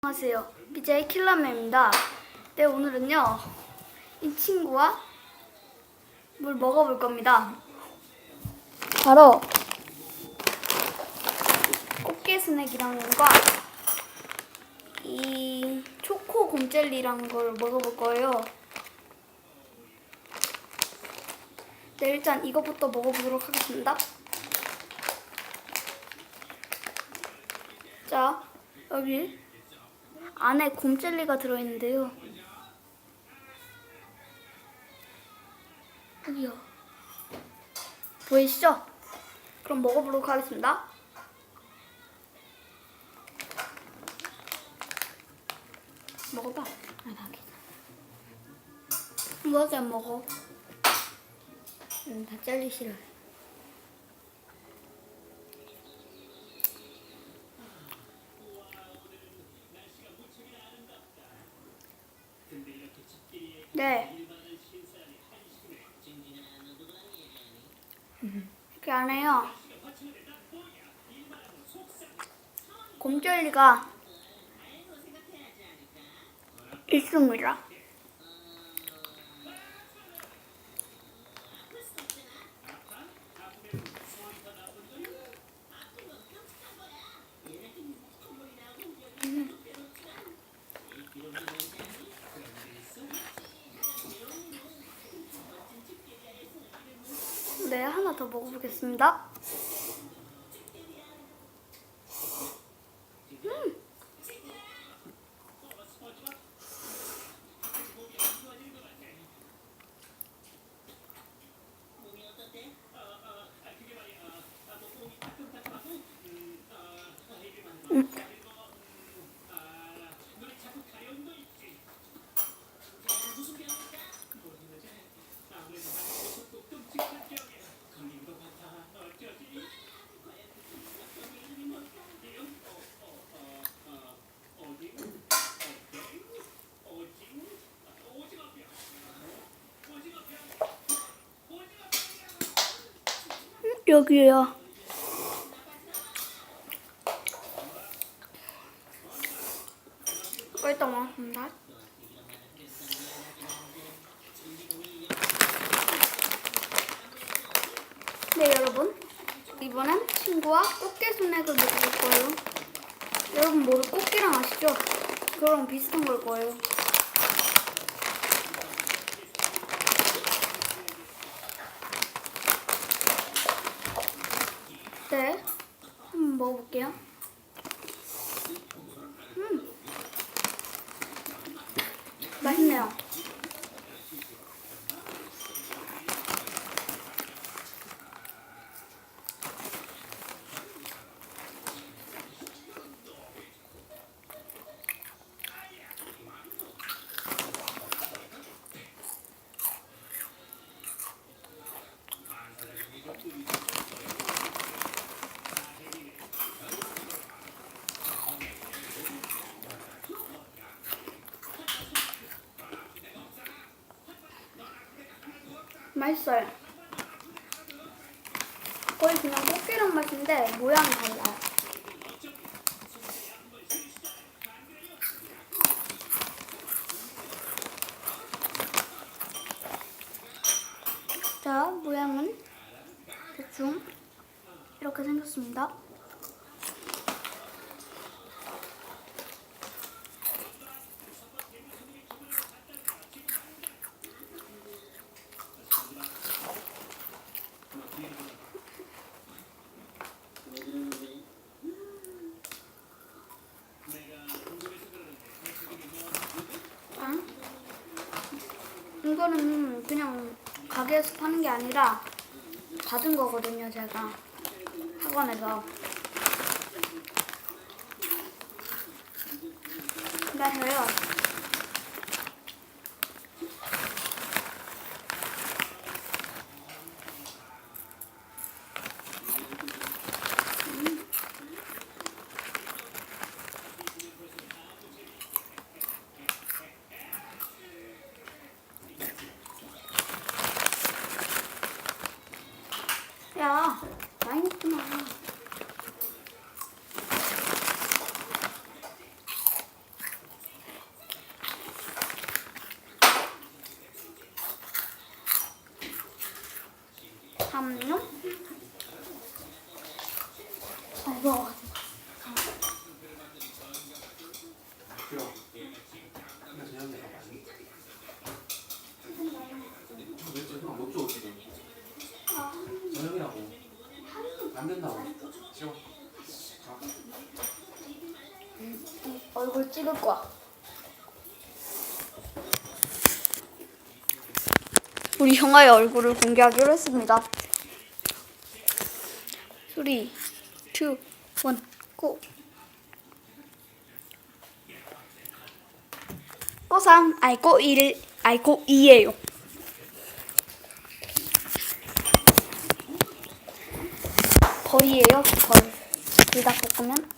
안녕하세요. BJ 킬라맨입니다. 네, 오늘은요, 이 친구와 뭘 먹어볼 겁니다. 바로 꽃게 스낵이랑과 이 초코 곰젤리라는 걸 먹어볼 거예요. 네, 일단 이거부터 먹어보도록 하겠습니다. 자, 여기 안에 곰젤리가 들어있는데요. 여기요. 보이시죠? 그럼 먹어보도록 하겠습니다. 먹어봐. 이거지 안 먹어. 다 잘리 싫어. 네. 이렇게 안에요. 곰젤리가 있습니다. 네, 하나 더 먹어보겠습니다. 여기요. 일단 먹었습니다. 네, 여러분. 이번엔 친구와 꽃게 스낵을 먹어볼 거예요. 여러분 모두 꽃게랑 아시죠? 그거랑 비슷한 걸 거예요. 네, 한번 먹어볼게요. 맛있네요. 맛있어요. 거의 그냥 꽃게랑 맛인데 모양이 달라요. 자, 모양은 대충 이렇게 생겼습니다. 이거는 그냥 가게에서 파는 게 아니라 받은 거거든요, 제가 학원에서. 그래서요. 야, 많이 먹지 마. 싫어. 근데 저녁에 내가 많이. 왜 저녁 못 줘, 지금? 저녁이라고. 안 된다고. 싫어. 가. 얼굴 찍을 거야. 우리 형아의 얼굴을 공개하기로 했습니다. 3, 2, 1, 고! 고3, 아니 고1, 아니 고2예요. 벌이에요, 벌. 불닭볶음면.